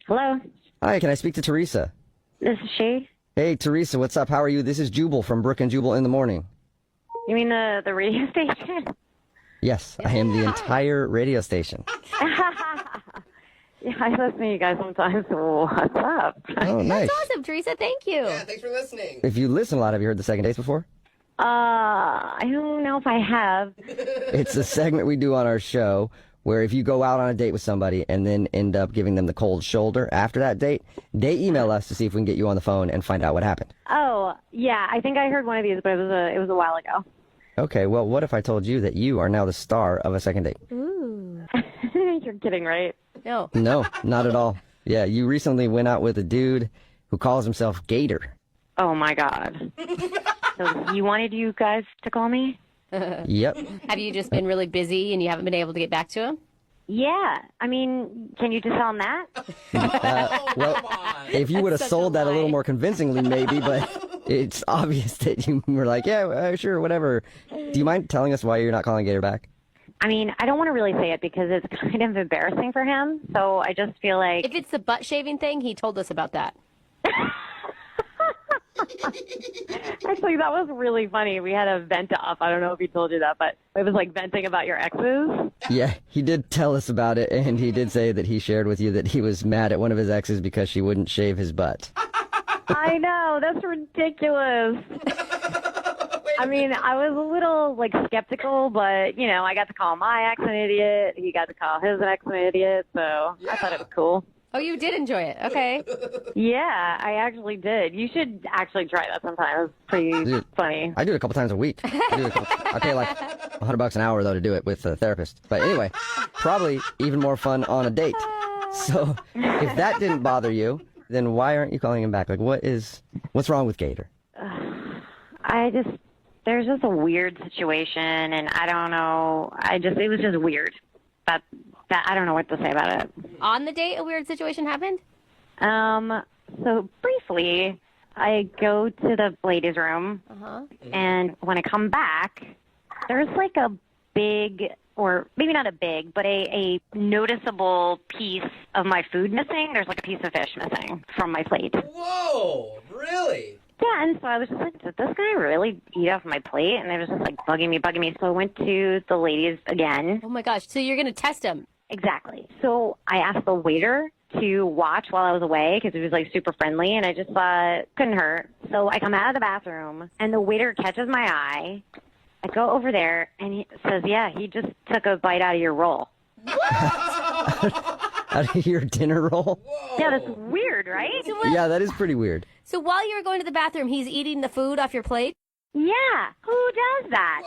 Hello, Hi, can I speak to Teresa? this is she. Hey, Teresa, what's up? How are you? This is Jubal from Brook and Jubal in the Morning. You mean the radio station? Yes, I am the entire radio station. Yeah, I listen to you guys sometimes. What's up? Oh, nice. That's awesome, Teresa. Thank you. Yeah, thanks for listening. If you listen a lot, have you heard the Second Dates before? I don't know if I have. It's a segment we do on our show where if you go out on a date with somebody and then end up giving them the cold shoulder after that date, they email us to see if we can get you on the phone and find out what happened. Oh, yeah, I think I heard one of these, but it was a while ago. Okay, well, what if I told you that you are now the star of a second date? Ooh. You're kidding, right? No. No, not at all. Yeah, you recently went out with a dude who calls himself Gator. Oh my God. So he wanted you guys to call me? Yep. Have you just been really busy and you haven't been able to get back to him? Yeah. I mean, can you just tell him that? Well, if you would have such sold a that a little lie. more convincing, maybe, but it's obvious that you were like, yeah, sure, whatever. Do you mind telling us why you're not calling Gator back? I mean, I don't want to really say it because it's kind of embarrassing for him. So I just feel like... If it's the butt shaving thing, he told us about that. Actually, that was really funny. We had a vent off. I don't know if he told you that, but it was like venting about your exes. Yeah, he did tell us about it, and he did say that he shared with you that he was mad at one of his exes because she wouldn't shave his butt. I know. That's ridiculous. I mean, I was a little, like, skeptical, but, you know, I got to call my ex an idiot. He got to call his ex an idiot, so I thought it was cool. Oh, you did enjoy it. Okay. Yeah, I actually did. You should actually try that sometime. It's pretty Dude. funny. I do it a couple times a week. I pay like $100 an hour, though, to do it with a therapist. But anyway, probably even more fun on a date. So if that didn't bother you, then why aren't you calling him back? Like, what's wrong with Gator? There's just a weird situation, and I don't know. It was just weird. That I don't know what to say about it. On the date, a weird situation happened? So briefly, I go to the ladies' room, Uh-huh. and when I come back, there's like a big, or maybe not a big, but a noticeable piece of my food missing. There's like a piece of fish missing from my plate. Whoa, really? Yeah, and so I was just like, did this guy really eat off my plate? And it was just like bugging me. So I went to the ladies again. Oh, my gosh. So you're going to test him. Exactly. So I asked the waiter to watch while I was away because he was like super friendly, and I just thought couldn't hurt. So I come out of the bathroom, and the waiter catches my eye. I go over there, and he says, yeah, he just took a bite out of your roll. Out of your dinner roll? Yeah, that's weird, right? Yeah, that is pretty weird. So while you were going to the bathroom, he's eating the food off your plate? Yeah, who does that?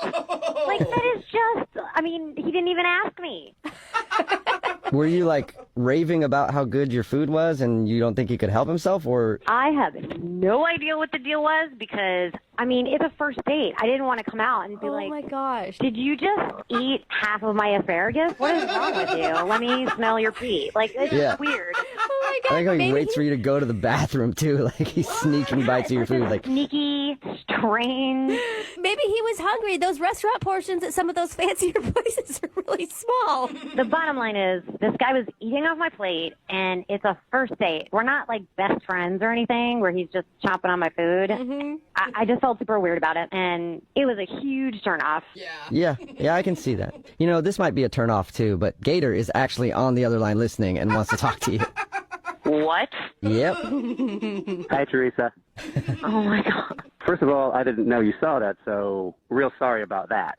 Like, that is just, I mean, he didn't even ask me. Were you like raving about how good your food was and you don't think he could help himself, or? I have no idea what the deal was because, I mean, it's a first date. I didn't want to come out and be Oh, like, my gosh. did you just eat half of my asparagus? What is wrong with you? Let me smell your pee. Like, it's Yeah. weird. Oh, my I God. like how he Maybe waits for you to go to the bathroom too. Like he's sneaking bites of your food. Like, Sneaky, strange. Maybe he was hungry. Those restaurant portions at some of those fancier places are really small. The bottom line is, this guy was eating off my plate, and it's a first date. We're not like best friends or anything where he's just chomping on my food. Mm-hmm. I just felt super weird about it, and it was a huge turnoff. Yeah. yeah, I can see that. You know, this might be a turnoff too, but Gator is actually on the other line listening and wants to talk to you. What? Yep. Hi, Teresa. Oh my God. First of all, I didn't know you saw that, so real sorry about that.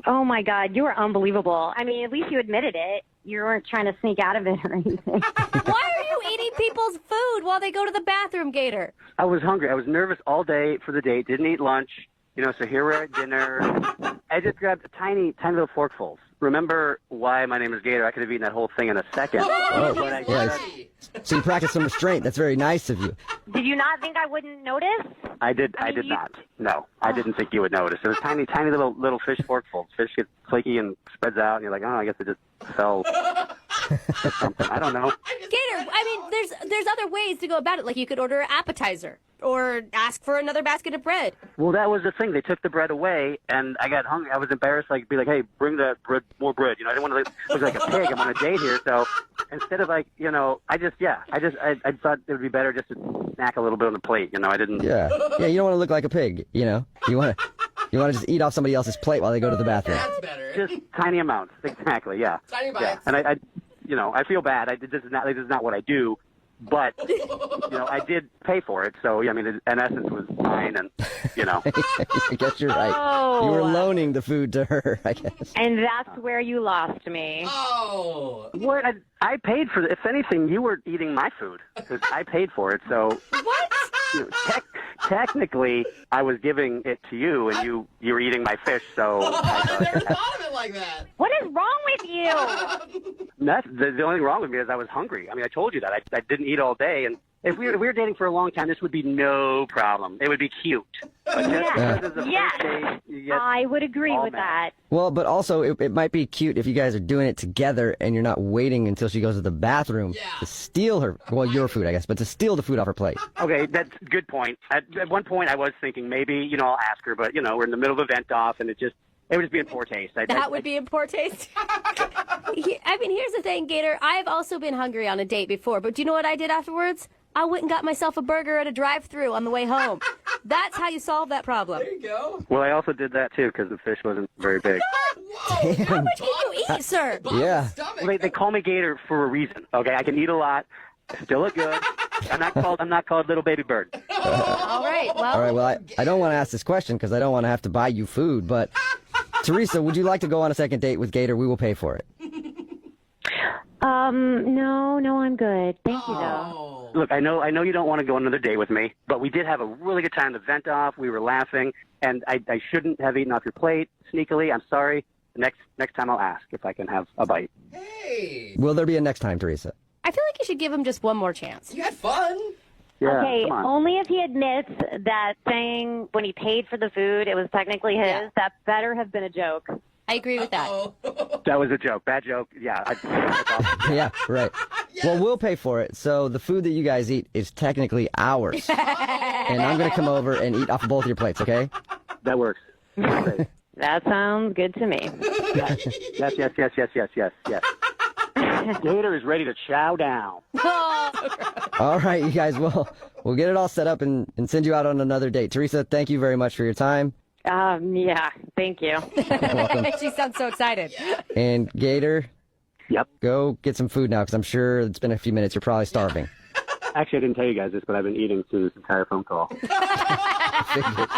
Oh my God, you were unbelievable. I mean, at least you admitted it. You weren't trying to sneak out of it or anything. Why are you eating people's food while they go to the bathroom, Gator? I was hungry. I was nervous all day for the date. Didn't eat lunch. You know, so here we're at dinner. I just grabbed tiny little forkfuls. Remember why my name is Gator? I could have eaten that whole thing in a second. Oh, But I yes. So you practice some restraint. That's very nice of you. Did you not think I wouldn't notice? I did mean, not. No, I didn't think you would notice. It was tiny little fish forkfuls. Fish gets flaky and spreads out, and you're like, oh, I guess it just fell. Something. I don't know. Gator, I mean, there's other ways to go about it. Like you could order an appetizer or ask for another basket of bread. Well, that was the thing. They took the bread away, and I got hungry. I was embarrassed. Like, be like, hey, bring the bread, more bread. You know, I didn't want to look like a pig. I'm on a date here, so instead of like, you know, I thought it would be better just to snack a little bit on the plate. You know, I didn't. Yeah. Yeah, you don't want to look like a pig, you know? You want to just eat off somebody else's plate while they go to the bathroom. That's better. Just tiny amounts. Exactly. Yeah. Tiny bites. Yeah. And I you know, I feel bad. This is not what I do. But, you know, I did pay for it, so, yeah, I mean, in essence, it was mine, and, you know. I guess you're right. Oh. You were loaning the food to her, I guess. And that's where you lost me. Oh. What? I paid for it. If anything, you were eating my food, because I paid for it, so. What? You know, technically, I was giving it to you, and you were eating my fish, so. I never thought of it like that. What is wrong with you? That's the only thing wrong with me is I was hungry. I mean, I told you that. I didn't eat all day, and if we were dating for a long time, this would be no problem. It would be cute. But just because it's the Yes. first date, you get I would agree all with mad. that. Well, but also, it might be cute if you guys are doing it together and you're not waiting until she goes to the bathroom Yeah. to steal her, well, your food, I guess, but to steal the food off her plate. Okay, that's a good point. At one point, I was thinking maybe, you know, I'll ask her, but, you know, we're in the middle of a vent off, and it would just be in poor taste. That would be in poor taste. I mean, here's the thing, Gator. I've also been hungry on a date before, but do you know what I did afterwards? I went and got myself a burger at a drive-thru on the way home. That's how you solve that problem. There you go. Well, I also did that, too, because the fish wasn't very big. Whoa. How much can you eat, sir? Bottom Yeah. Stomach. Well, they call me Gator for a reason, okay? I can eat a lot, still look good. I'm not called Little Baby Bird. All right, well, All right, well, I don't want to ask this question because I don't want to have to buy you food, but Teresa, would you like to go on a second date with Gator? We will pay for it. No, I'm good. Thank you, though. Oh. Look, I know you don't want to go on another date with me, but we did have a really good time. The vent off, we were laughing, and I shouldn't have eaten off your plate sneakily. I'm sorry. Next time I'll ask if I can have a bite. Hey. Will there be a next time, Teresa? I feel like you should give him just one more chance. You had fun. Yeah, Okay, come on. only if he admits that saying when he paid for the food, it was technically his. Yeah. That better have been a joke. I agree with that. Oh. That was a joke. Bad joke. Yeah. That's awesome. Yeah, right. Well, we'll pay for it. So the food that you guys eat is technically ours. And I'm going to come over and eat off of both your plates, okay? That works. Great. That sounds good to me. Yes. Gator is ready to chow down. All right, you guys, we'll get it all set up and send you out on another date. Teresa, thank you very much for your time. Yeah, thank you. She sounds so excited. And Gator, Yep. go get some food now because I'm sure it's been a few minutes. You're probably starving. Actually, I didn't tell you guys this, but I've been eating through this entire phone call. Figured.